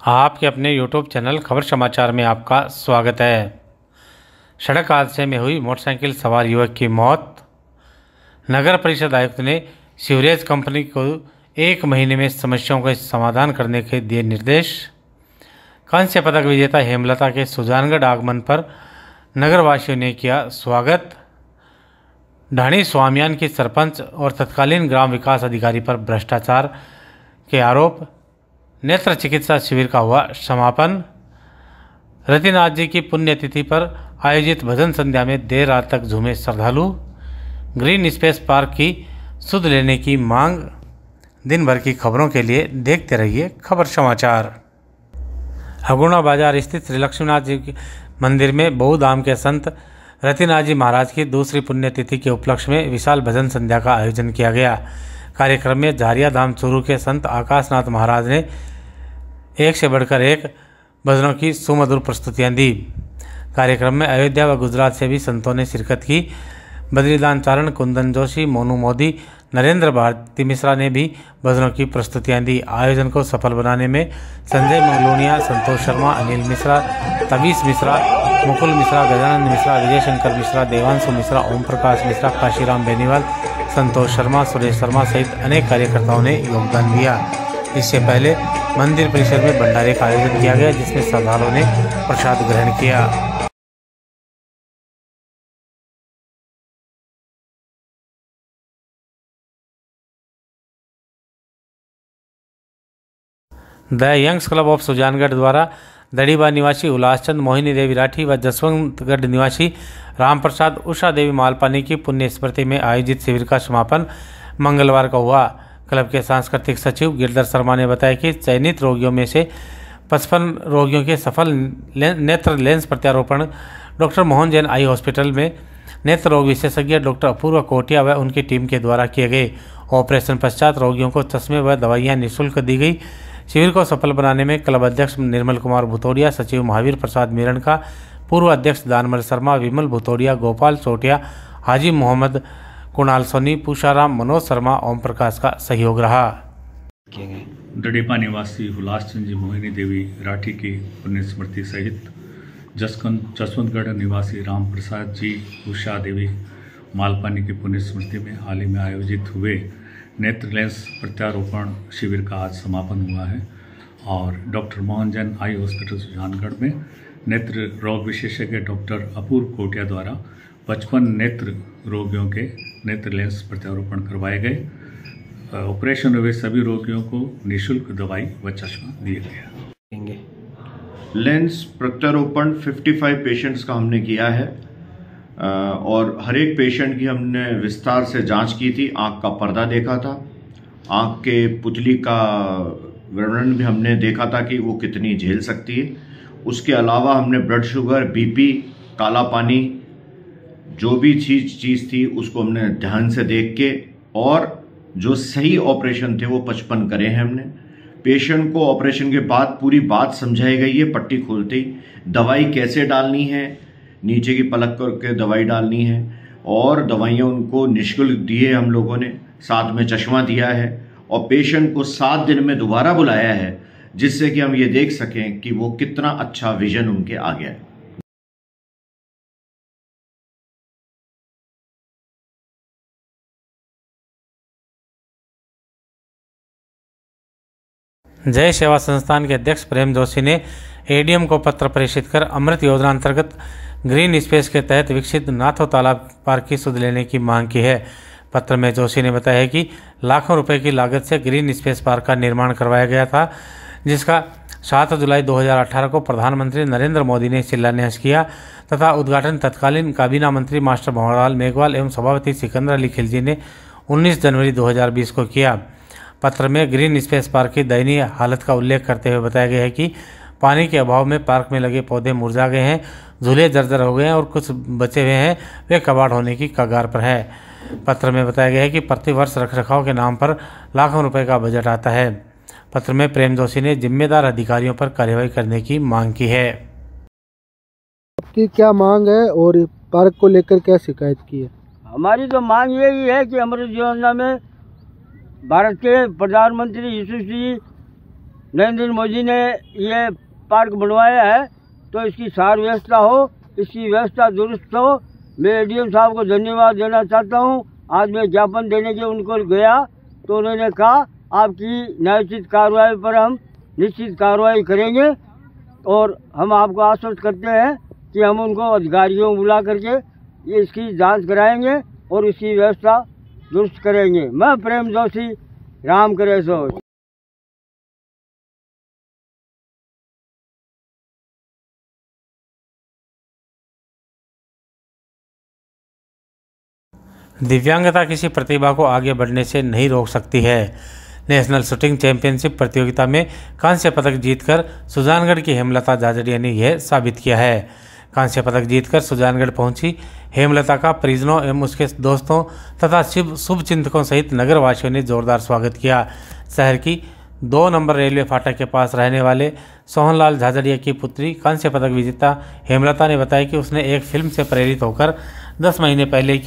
आपके अपने YouTube channel खबर समाचार में आपका स्वागत है। सड़क हादसे में हुई मोटरसाइकिल सवार युवक की मौत। नगर परिषद आयुक्त ने सीवरेज कंपनी को 1 महीने में समस्याओं का समाधान करने के दिए निर्देश। कांस्य पदक विजेता हेमलता के सुजानगढ़ आगमन पर नगरवासियों ने किया स्वागत। ढाणी स्वामियान की सरपंच और तत्कालीन ग्राम विकास अधिकारी पर भ्रष्टाचार के आरोप। नेत्र चिकित्सा शिविर का हुआ समापन। रतिनाथ जी की पुण्यतिथि पर आयोजित भजन संध्या में देर रात तक झूमे श्रद्धालु। ग्रीन स्पेस पार्क की सुध लेने की मांग। दिन भर की खबरों के लिए देखते रहिए खबर समाचार। अगुणा बाजार स्थित श्री लक्ष्मीनाथ जी मंदिर में बहुधाम के संत रतिनाथ जी महाराज की दूसरी पुण्यतिथि के उपलक्ष्य में विशाल भजन संध्या का आयोजन किया गया। कार्यक्रम में झारिया धाम चूरू के संत आकाशनाथ महाराज ने एक से बढ़कर एक भजनों की सुमधुर प्रस्तुतियां दी। कार्यक्रम में अयोध्या व गुजरात से भी संतों ने शिरकत की। बद्रीदान चारण, कुंदन जोशी, मोनू मोदी, नरेंद्र भारती मिश्रा ने भी भजनों की प्रस्तुतियां दी। आयोजन को सफल बनाने में संजय मंगलोनिया, संतोष शर्मा, अनिल मिश्रा, तवीस मिश्रा, मुकुल मिश्रा, गजानंद मिश्रा, विजय शंकर मिश्रा, देवांशु मिश्रा, ओम प्रकाश मिश्रा, काशीराम बेनीवाल, संतोष शर्मा, सुरेश शर्मा सहित अनेक कार्यकर्ताओं ने योगदान दिया। इससे पहले मंदिर परिसर में भंडारे का आयोजन किया गया, जिसमें श्रद्धालुओं ने प्रसाद ग्रहण किया। The youngs club of Sujangarh द्वारा दड़ीबा निवासी उल्लासचंद, मोहिनी देवी राठी व जसवंतगढ़ निवासी रामप्रसाद उषा देवी मालपानी की पुण्य स्मृति में आयोजित शिविर का समापन मंगलवार को हुआ। क्लब के सांस्कृतिक सचिव गिरधर शर्मा ने बताया कि चयनित रोगियों में से 55 रोगियों के सफल नेत्र लेंस प्रत्यारोपण doctor Mohan Jain eye hospital में नेत्र रोग विशेषज्ञ डॉक्टर अपूर्व कोटिया व उनकी टीम के द्वारा किए गए। ऑपरेशन पश्चात रोगियों को चश्मे व दवाइयाँ निःशुल्क दी गई। शिविर को सफल बनाने में क्लब अध्यक्ष निर्मल कुमार भुतोड़िया, सचिव महावीर प्रसाद मीरन का, पूर्व अध्यक्ष दानमल शर्मा, विमल भुतोड़िया, गोपाल चोटिया, हाजी मोहम्मद, कुणाल सोनी, पूषाराम, मनोज शर्मा, ओम प्रकाश का सहयोग रहा। दड़ीपा निवासी हुलासचंद जी, मोहिनी देवी राठी की पुण्य स्मृति सहित जसवंतगढ़ निवासी राम प्रसाद जी, उषा देवी मालपानी की पुण्य स्मृति में हाल ही में आयोजित हुए नेत्र लेंस प्रत्यारोपण शिविर का आज समापन हुआ है और doctor Mohan Jain eye hospital Sujangarh में नेत्र रोग विशेषज्ञ डॉक्टर अपूर्व कोटिया द्वारा 55 नेत्र रोगियों के नेत्र लेंस प्रत्यारोपण करवाए गए। ऑपरेशन हुए सभी रोगियों को निःशुल्क दवाई व चश्मा दिए गए। लेंस प्रत्यारोपण 55 पेशेंट्स का हमने किया है और हर एक पेशेंट की हमने विस्तार से जांच की थी। आँख का पर्दा देखा था, आँख के पुतली का वर्णन भी हमने देखा था कि वो कितनी झेल सकती है। उसके अलावा हमने ब्लड शुगर, बीपी, काला पानी, जो भी चीज़ थी उसको हमने ध्यान से देख के और जो सही ऑपरेशन थे वो 55 करे हैं हमने। पेशेंट को ऑपरेशन के बाद पूरी बात समझाई गई है। पट्टी खोलते ही दवाई कैसे डालनी है, नीचे की पलक करके दवाई डालनी है और दवाइयाँ उनको निःशुल्क दी है हम लोगों ने, साथ में चश्मा दिया है और पेशेंट को 7 दिन में दोबारा बुलाया है, जिससे कि हम ये देख सकें कि वो कितना अच्छा विजन उनके आ गया है। जय सेवा संस्थान के अध्यक्ष प्रेम जोशी ने एडीएम को पत्र प्रेषित कर अमृत योजना अंतर्गत ग्रीन स्पेस के तहत विकसित नाथो तालाब पार्क की सुध लेने की मांग की है। पत्र में जोशी ने बताया कि लाखों रुपए की लागत से ग्रीन स्पेस पार्क का निर्माण करवाया गया था, जिसका 7 जुलाई 2018 को प्रधानमंत्री नरेंद्र मोदी ने शिलान्यास किया तथा उद्घाटन तत्कालीन काबीना मंत्री मास्टर भंवरलाल मेघवाल एवं सभापति सिकंदर अली खिलजी ने 19 जनवरी 2020 को किया। पत्र में ग्रीन स्पेस पार्क की दयनीय हालत का उल्लेख करते हुए बताया गया है कि पानी के अभाव में पार्क में लगे पौधे मुरझा गए हैं, झूले जर्जर हो गए हैं और कुछ बचे हुए हैं वे कबाड़ होने की कगार पर है। पत्र में बताया गया है कि प्रतिवर्ष रखरखाव के नाम पर लाखों रुपए का बजट आता है। पत्र में प्रेम जोशी ने जिम्मेदार अधिकारियों पर कार्रवाई करने की मांग की है। आपकी क्या मांग है और पार्क को लेकर क्या शिकायत की है? हमारी तो मांग यही है कि अमृत योजना में भारत के प्रधानमंत्री यशस्वी नरेंद्र मोदी ने ये पार्क बनवाया है, तो इसकी सार व्यवस्था हो, इसकी व्यवस्था दुरुस्त हो। मैं एडीएम साहब को धन्यवाद देना चाहता हूँ। आज मैं ज्ञापन देने के उनको गया तो उन्होंने कहा आपकी न्यायोचित कार्रवाई पर हम निश्चित कार्रवाई करेंगे, और हम आपको आश्वस्त करते हैं कि हम उनको अधिकारियों को बुला करके ये इसकी जांच कराएंगे और इसकी व्यवस्था दुरुस्त करेंगे। मैं प्रेम जोशी, राम करे सो। दिव्यांगता किसी प्रतिभा को आगे बढ़ने से नहीं रोक सकती है। नेशनल शूटिंग चैंपियनशिप प्रतियोगिता में कांस्य पदक जीतकर सुजानगढ़ की हेमलता जाजड़िया ने यह साबित किया है। कांस्य पदक जीतकर सुजानगढ़ पहुंची हेमलता का परिजनों एवं उसके दोस्तों तथा शुभ चिंतकों सहित नगरवासियों ने जोरदार स्वागत किया। शहर की 2 नंबर रेलवे फाटक के पास रहने वाले सोहनलाल झाझड़िया की पुत्री कांस्य पदक विजेता हेमलता ने बताया कि उसने एक फिल्म से प्रेरित होकर 10 महीने पहले ही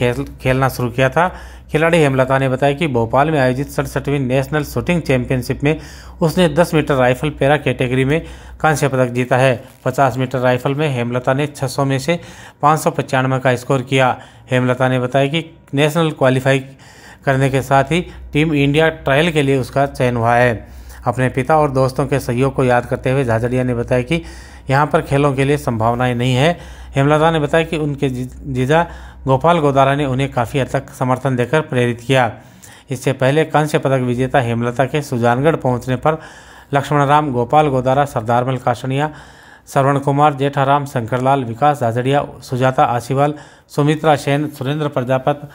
खेलना शुरू किया था। खिलाड़ी हेमलता ने बताया कि भोपाल में आयोजित 67वीं नेशनल शूटिंग चैंपियनशिप में उसने 10 मीटर राइफल पैरा कैटेगरी में कांस्य पदक जीता है। 50 मीटर राइफल में हेमलता ने 600 में से 595 का स्कोर किया। हेमलता ने बताया कि नेशनल क्वालिफाई करने के साथ ही टीम इंडिया ट्रायल के लिए उसका चयन हुआ है। अपने पिता और दोस्तों के सहयोग को याद करते हुए झाझड़िया ने बताया कि यहाँ पर खेलों के लिए संभावनाएं नहीं है। हेमलता ने बताया कि उनके जीजा गोपाल गोदारा ने उन्हें काफ़ी हद तक समर्थन देकर प्रेरित किया। इससे पहले कांस्य पदक विजेता हेमलता के सुजानगढ़ पहुंचने पर लक्ष्मण राम, गोपाल गोदारा, सरदारमल काशनिया, श्रवण कुमार, जेठाराम, शंकरलाल, विकास झाझड़िया, सुजाता आसीवाल, सुमित्रा सेन, सुरेंद्र प्रजापत,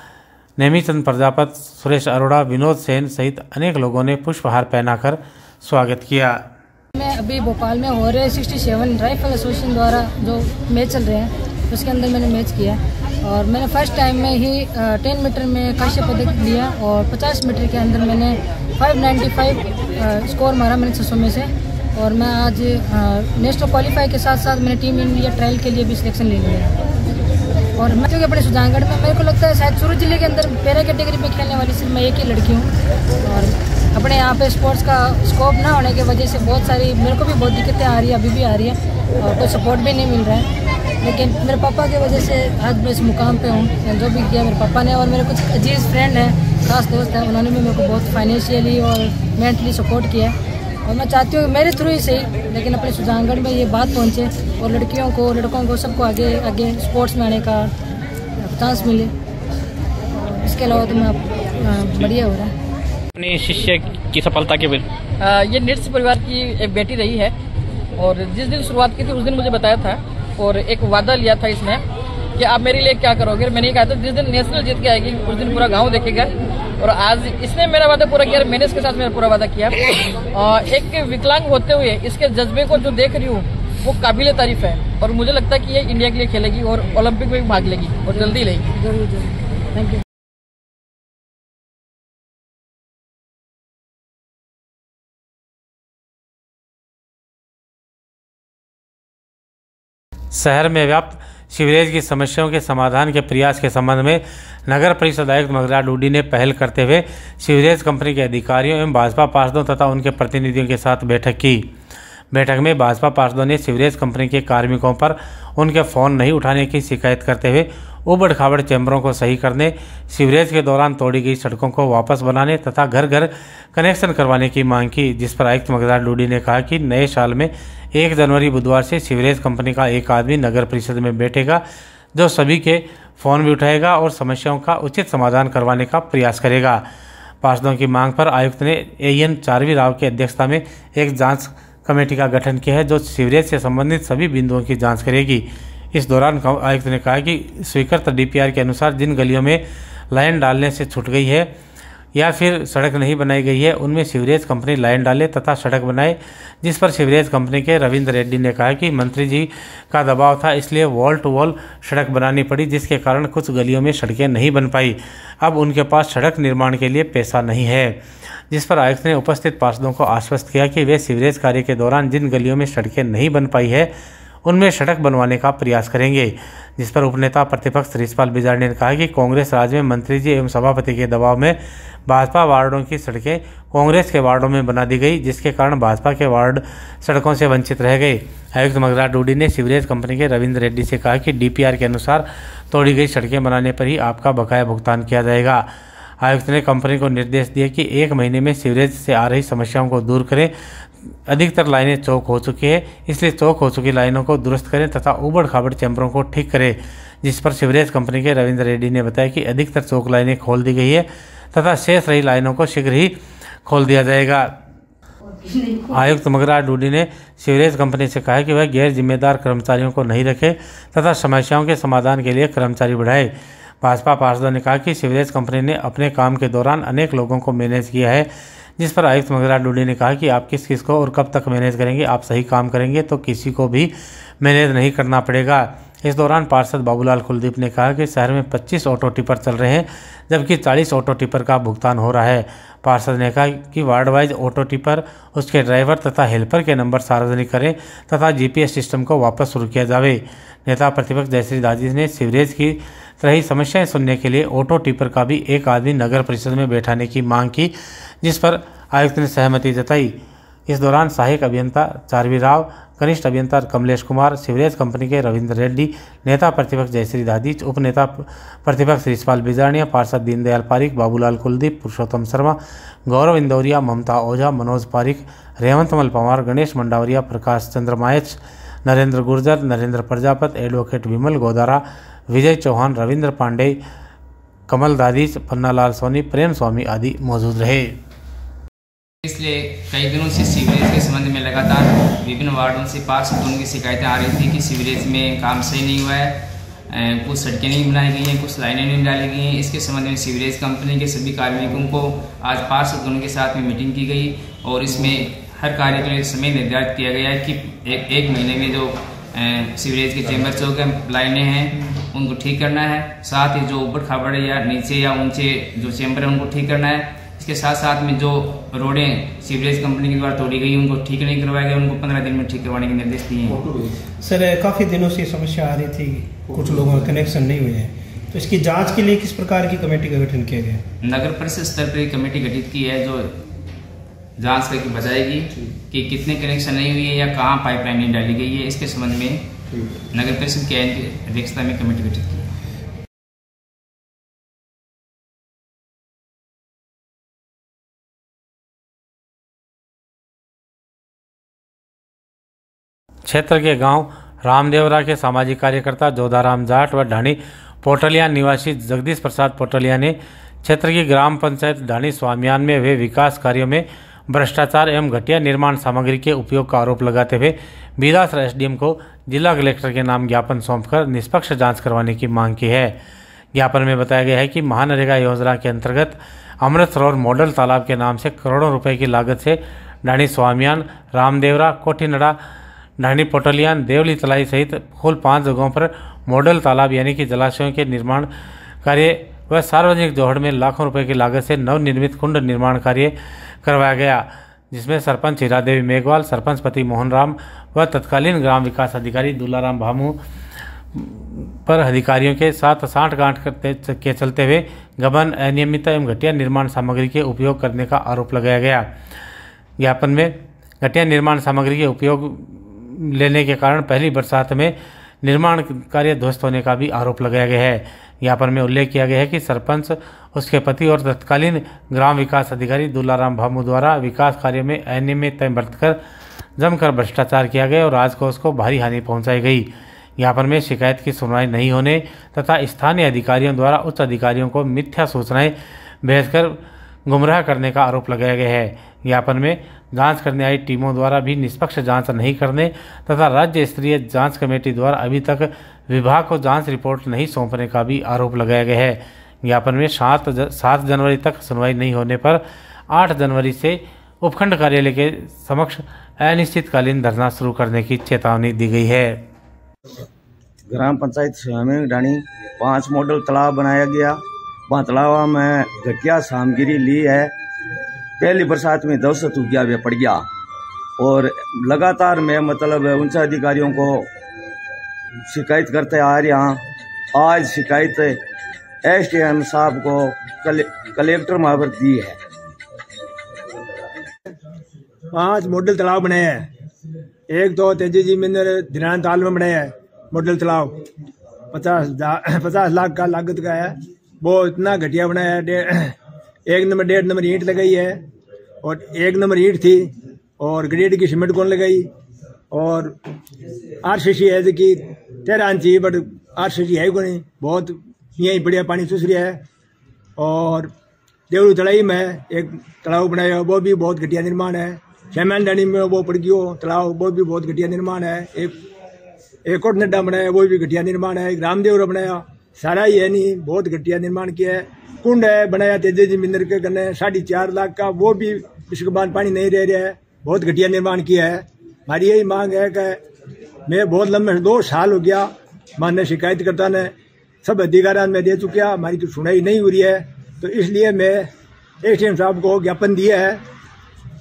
नेमीचंद प्रजापत, सुरेश अरोड़ा, विनोद सेन सहित अनेक लोगों ने पुष्पहार पहनाकर स्वागत किया। मैं अभी भोपाल में हो रहे 67 राइफल एसोसिएशन द्वारा जो मैच चल रहे हैं उसके अंदर मैंने मैच किया और मैंने फर्स्ट टाइम में ही 10 मीटर में कांस्य पदक लिया और 50 मीटर के अंदर मैंने 595 स्कोर मारा मैंने 600 में से। और मैं आज नेशनल क्वालिफाई के साथ साथ मैंने टीम इंडिया ट्रायल के लिए भी सिलेक्शन ले लिया। और मैं क्योंकि अपने सुजानगढ़ में मेरे को लगता है शायद सूरत जिले के अंदर पैरा कैटेगरी में खेलने वाली सिर्फ मैं एक ही लड़की हूँ। और अपने यहाँ पे स्पोर्ट्स का स्कोप ना होने की वजह से बहुत सारी मेरे को भी बहुत दिक्कतें आ रही है, अभी भी आ रही है और कोई सपोर्ट भी नहीं मिल रहा है। लेकिन मेरे पापा की वजह से आज मैं इस मुकाम पे हूँ। जो भी किया मेरे पापा ने और मेरे कुछ अजीज फ्रेंड हैं, खास दोस्त हैं, उन्होंने भी मेरे को बहुत फाइनेंशियली और मेंटली सपोर्ट किया। और मैं चाहती हूँ कि मेरे थ्रू ही सही लेकिन अपने सुजानगढ़ में ये बात पहुँचे और लड़कियों को, लड़कों को, सबको आगे आगे स्पोर्ट्स में आने का चांस मिले। इसके अलावा तो मैं बढ़िया हो रहा है। अपने शिष्य की सफलता के ये नृत्य परिवार की एक बेटी रही है और जिस दिन शुरुआत की थी उस दिन मुझे बताया था और एक वादा लिया था इसने कि आप मेरे लिए क्या करोगे। मैंने कहा था जिस दिन नेशनल जीत के आएगी उस दिन पूरा गांव देखेगा और आज इसने मेरा वादा पूरा किया, मैंने इसके साथ मेरा पूरा वादा किया। एक विकलांग होते हुए इसके जज्बे को जो देख रही हूँ वो काबिल तारीफ है और मुझे लगता है कि ये इंडिया के लिए खेलेगी और ओलंपिक में भी भाग लेगी और जल्दी लेगी। जरूर जरूर, थैंक यू। शहर में व्याप्त सीवरेज की समस्याओं के समाधान के प्रयास के संबंध में नगर परिषद आयुक्त मगरा डूडी ने पहल करते हुए सीवरेज कंपनी के अधिकारियों एवं भाजपा पार्षदों तथा उनके प्रतिनिधियों के साथ बैठक की। बैठक में भाजपा पार्षदों ने सीवरेज कंपनी के कार्मिकों पर उनके फ़ोन नहीं उठाने की शिकायत करते हुए उबड़ खाबड़ चैम्बरों को सही करने, सीवरेज के दौरान तोड़ी गई सड़कों को वापस बनाने तथा घर घर कनेक्शन करवाने की मांग की। जिस पर आयुक्त मगरा डूडी ने कहा कि नए साल में 1 जनवरी बुधवार से सीवरेज कंपनी का एक आदमी नगर परिषद में बैठेगा जो सभी के फ़ोन भी उठाएगा और समस्याओं का उचित समाधान करवाने का प्रयास करेगा। पार्षदों की मांग पर आयुक्त ने AN चारवी राव की अध्यक्षता में एक जांच कमेटी का गठन किया है जो सीवरेज से संबंधित सभी बिंदुओं की जांच करेगी। इस दौरान आयुक्त ने कहा कि स्वीकृत DPR के अनुसार जिन गलियों में लाइन डालने से छूट गई है या फिर सड़क नहीं बनाई गई है उनमें सीवरेज कंपनी लाइन डाले तथा सड़क बनाए। जिस पर सीवरेज कंपनी के रविंद्र रेड्डी ने कहा कि मंत्री जी का दबाव था इसलिए वॉल टू वॉल सड़क बनानी पड़ी जिसके कारण कुछ गलियों में सड़कें नहीं बन पाई। अब उनके पास सड़क निर्माण के लिए पैसा नहीं है। जिस पर आयुक्त ने उपस्थित पार्षदों को आश्वस्त किया कि वे सीवरेज कार्य के दौरान जिन गलियों में सड़कें नहीं बन पाई है उनमें सड़क बनवाने का प्रयास करेंगे। जिस पर उपनेता प्रतिपक्ष रिछपाल बिजारडिया ने कहा कि कांग्रेस राज में मंत्री जी एवं सभापति के दबाव में भाजपा वार्डों की सड़कें कांग्रेस के वार्डों में बना दी गई, जिसके कारण भाजपा के वार्ड सड़कों से वंचित रह गए। आयुक्त मगरा डूडी ने सीवरेज कंपनी के रविंद्र रेड्डी से कहा कि डीपीआर के अनुसार तोड़ी गई सड़कें बनाने पर ही आपका बकाया भुगतान किया जाएगा। आयुक्त ने कंपनी को निर्देश दिए कि 1 महीने में सीवरेज से आ रही समस्याओं को दूर करें। अधिकतर लाइनें चौक हो चुकी है, इसलिए चौक हो चुकी लाइनों को दुरुस्त करें तथा उबड़ खाबड़ चैम्बरों को ठीक करें। जिस पर सीवरेज कंपनी के रविंद्र रेड्डी ने बताया कि अधिकतर चौक लाइनें खोल दी गई है तथा शेष रही लाइनों को शीघ्र ही खोल दिया जाएगा। आयुक्त मगरा डूडी ने सीवरेज कंपनी से कहा कि वह गैर जिम्मेदार कर्मचारियों को नहीं रखे तथा समस्याओं के समाधान के लिए कर्मचारी बढ़ाए। भाजपा पार्षदों ने कहा कि सीवरेज कंपनी ने अपने काम के दौरान अनेक लोगों को मैनेज किया है। जिस पर आयुक्त मगरा डूडी ने कहा कि आप किस किस को और कब तक मैनेज करेंगे, आप सही काम करेंगे तो किसी को भी मैनेज नहीं करना पड़ेगा। इस दौरान पार्षद बाबूलाल कुलदीप ने कहा कि शहर में 25 ऑटो टिपर चल रहे हैं, जबकि 40 ऑटो टिपर का भुगतान हो रहा है। पार्षद ने कहा कि वार्ड वाइज ऑटो टिपर, उसके ड्राइवर तथा हेल्पर के नंबर सार्वजनिक करें तथा जीपीएस सिस्टम को वापस शुरू किया जावे। नेता प्रतिपक्ष जयश्री दाजी ने सीवरेज की रही समस्याएं सुनने के लिए ऑटो टिपर का भी एक आदमी नगर परिषद में बैठाने की मांग की, जिस पर आयुक्त ने सहमति जताई। इस दौरान सहायक अभियंता चारवी राव, कनिष्ठ अभियंता कमलेश कुमार, सीवरेज कंपनी के रविंद्र रेड्डी, नेता प्रतिपक्ष जयश्री दादी, उपनेता प्रतिपक्ष रिछपाल बिजारडिया, पार्षद दीनदयाल पारिक, बाबूलाल कुलदीप, पुरुषोत्तम शर्मा, गौरव इंदौरिया, ममता ओझा, मनोज पारिक, रेवंतमल पंवार, गणेश मंडावरिया, प्रकाश चंद्र मायच, नरेंद्र गुर्जर, नरेंद्र प्रजापत, एडवोकेट विमल गोदारा, विजय चौहान, रविंद्र पांडे, कमल दादीज, पन्नालाल सोनी, प्रेम स्वामी आदि मौजूद रहे। पिछले कई दिनों से सीवरेज के संबंध में लगातार विभिन्न वार्डों से पार्षदों की शिकायतें आ रही थी कि सीवरेज में काम सही नहीं हुआ है, कुछ सड़कें नहीं बनाई गई हैं, कुछ लाइनें नहीं डाली गई हैं। इसके संबंध में सीवरेज कंपनी के सभी कार्मिकों को आज पार्षदों के साथ में मीटिंग की गई और इसमें हर कार्य के लिए समय निर्धारित किया गया है कि एक महीने में जो सीवरेज के चैम्बर चौक लाइनें हैं उनको ठीक करना है, साथ ही जो ऊपर खाबड़ या नीचे या ऊंचे जो चैम्बर है उनको ठीक करना है। इसके साथ साथ में जो रोडें सीवरेज कंपनी के द्वारा तोड़ी गई उनको ठीक नहीं करवाया गया, उनको 15 दिन में ठीक करवाने के निर्देश दिए हैं। सर काफ़ी दिनों से समस्या आ रही थी, कुछ लोगों का कनेक्शन नहीं हुए हैं, तो इसकी जांच के लिए किस प्रकार की कमेटी का गठन किया गया? नगर परिषद स्तर पर कमेटी गठित की है जो जांच करके बताएगी कि कितने कनेक्शन नहीं हुई है या कहाँ पाइपलाइन नहीं डाली गई है। इसके संबंध में नगर परिषद की अध्यक्षता में कमेटी गठित की है। क्षेत्र के गांव रामदेवरा के सामाजिक कार्यकर्ता जोधाराम जाट व ढाणी पोटलिया निवासी जगदीश प्रसाद पोटलिया ने क्षेत्र की ग्राम पंचायत ढाणी स्वामियान में हुए विकास कार्यों में भ्रष्टाचार एवं घटिया निर्माण सामग्री के उपयोग का आरोप लगाते हुए बीदासर एसडीएम को जिला कलेक्टर के नाम ज्ञापन सौंपकर निष्पक्ष जांच करवाने की मांग की है। ज्ञापन में बताया गया है कि महानरेगा योजना के अंतर्गत अमृत सरोवर मॉडल तालाब के नाम से करोड़ों रुपए की लागत से ढाणी स्वामियान, रामदेवरा, कोठीनड़ा, ढाणी पोटलियान, देवली तलाई सहित कुल 5 जगहों पर मॉडल तालाब यानी कि जलाशयों के निर्माण कार्य व सार्वजनिक जोहड़ में लाखों रुपए की लागत से नवनिर्मित कुंड निर्माण कार्य करवाया गया, जिसमें सरपंच हीरा देवी मेघवाल, सरपंच पति मोहन राम व तत्कालीन ग्राम विकास अधिकारी दुलाराम भामू पर अधिकारियों के साथ साठगांठ के चलते हुए गबन, अनियमितता एवं घटिया निर्माण सामग्री के उपयोग करने का आरोप लगाया गया। ज्ञापन में घटिया निर्माण सामग्री के उपयोग लेने के कारण पहली बरसात में निर्माण कार्य ध्वस्त होने का भी आरोप लगाया गया है। ज्ञापन में उल्लेख किया गया है कि सरपंच, उसके पति और तत्कालीन ग्राम विकास अधिकारी दुलाराम भामू द्वारा विकास कार्यों में अनियमितता बरतकर जमकर भ्रष्टाचार किया गया और राजकोष को भारी हानि पहुंचाई गई। ज्ञापन में शिकायत की सुनवाई नहीं होने तथा स्थानीय अधिकारियों द्वारा उच्च अधिकारियों को मिथ्या सूचनाएं भेजकर गुमराह करने का आरोप लगाया गया है। ज्ञापन में जांच करने आई टीमों द्वारा भी निष्पक्ष जांच नहीं करने तथा राज्य स्तरीय जांच कमेटी द्वारा अभी तक विभाग को जांच रिपोर्ट नहीं सौंपने का भी आरोप लगाया गया है। ज्ञापन में 7 जनवरी तक सुनवाई नहीं होने पर 8 जनवरी से उपखंड कार्यालय के समक्ष अनिश्चितकालीन धरना शुरू करने की चेतावनी दी गई है। ग्राम पंचायत स्वामी ढाणी 5 मॉडल तालाब बनाया गया। वहाँ तालाब में घटिया सामग्री ली है। पहली बरसात में 10 वे पड़ गया और लगातार मैं मतलब उच्च अधिकारियों को शिकायत करते आ रहे हैं। आज शिकायत SDM साहब को कलेक्टर महावर दी है। 5 मॉडल तालाब बने हैं। एक तो तेजी जी मिनर धिरान ताल में बने हैं मॉडल तालाब, 50 लाख का लागत का है। वो इतना घटिया बनाया है। 1 नंबर 1.5 नंबर ईंट लगाई है और 1 नंबर ईंट थी और ग्रेड की सीमेंट कौन लगाई और RCC है कि 13 इंची, बट RCC है को नहीं, बहुत यही बढ़िया पानी चूस रहा है। और देवरू तलाई में एक तालाब बनाया, वो भी बहुत घटिया निर्माण है। शेमैनडानी में वो पड़ गयो तालाब, वो भी बहुत घटिया निर्माण है। एक और नड्डा बनाया, वो भी घटिया निर्माण है। रामदेवरा बनाया, सारा ही है नहीं, बहुत घटिया निर्माण किया है। कुंड है बनाया तेजे जी मिंदर के कन्ने 4.5 लाख का, वो भी इसके बाद पानी नहीं रह रहा है, बहुत घटिया निर्माण किया है। हमारी यही मांग है कि मैं बहुत लंबे 2 साल हो गया मानने शिकायत करता ने, सब अधिकारियों में दे चुका, हमारी तो सुनाई नहीं हो रही है। तो इसलिए मैं SDM साहब को ज्ञापन दिया है।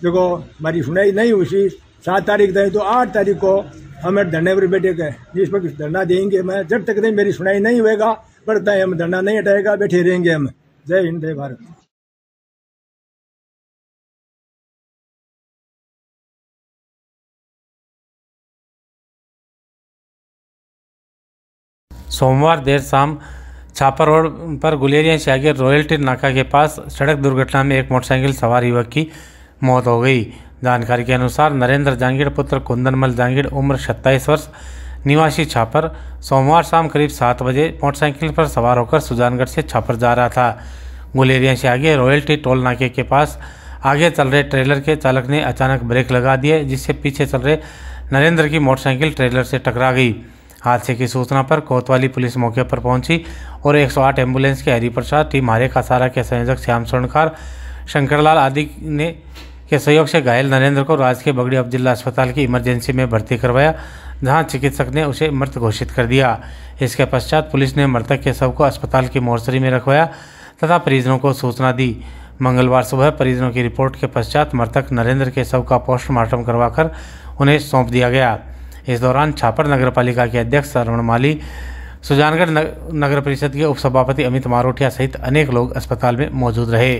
देखो हमारी सुनाई नहीं हुई 7 तारीख तक, तो 8 तारीख को हमें धरने पर बैठे गए, जिस पर धरना देंगे। मैं जब तक नहीं मेरी सुनाई नहीं होएगा बढ़ता है, हम धरना नहीं हटाएगा, बैठे रहेंगे हम। जय हिंद, जय भारत। सोमवार देर शाम छापर रोड पर गुलेरिया से आगे रॉयल्टी नाका के पास सड़क दुर्घटना में एक मोटरसाइकिल सवार युवक की मौत हो गई। जानकारी के अनुसार नरेंद्र जांगीड़ पुत्र कुंदनमल जांगीड़ उम्र 27 वर्ष निवासी छापर सोमवार शाम करीब 7 बजे मोटरसाइकिल पर सवार होकर सुजानगढ़ से छापर जा रहा था। गुलेरिया से आगे रॉयल्टी टोल नाके के पास आगे चल रहे ट्रेलर के चालक ने अचानक ब्रेक लगा दिए, जिससे पीछे चल रहे नरेंद्र की मोटरसाइकिल ट्रेलर से टकरा गई। हादसे की सूचना पर कोतवाली पुलिस मौके पर पहुंची और 108 एम्बुलेंस के हरिप्रसाद टीम हरे कासारा के संयोजक श्याम स्वर्णकार, शंकरलाल आदि ने के सहयोग से घायल नरेंद्र को राजकीय बगड़ी उप जिला अस्पताल की इमरजेंसी में भर्ती करवाया, जहां चिकित्सक ने उसे मृत घोषित कर दिया। इसके पश्चात पुलिस ने मृतक के शव को अस्पताल की मोर्चरी में रखवाया तथा परिजनों को सूचना दी। मंगलवार सुबह परिजनों की रिपोर्ट के पश्चात मृतक नरेंद्र के शव का पोस्टमार्टम करवाकर उन्हें सौंप दिया गया। इस दौरान छापर नगर पालिका के अध्यक्ष अरुण माली, सुजानगढ़ नगर परिषद के उपसभापति अमित मारोटिया सहित अनेक लोग अस्पताल में मौजूद रहे।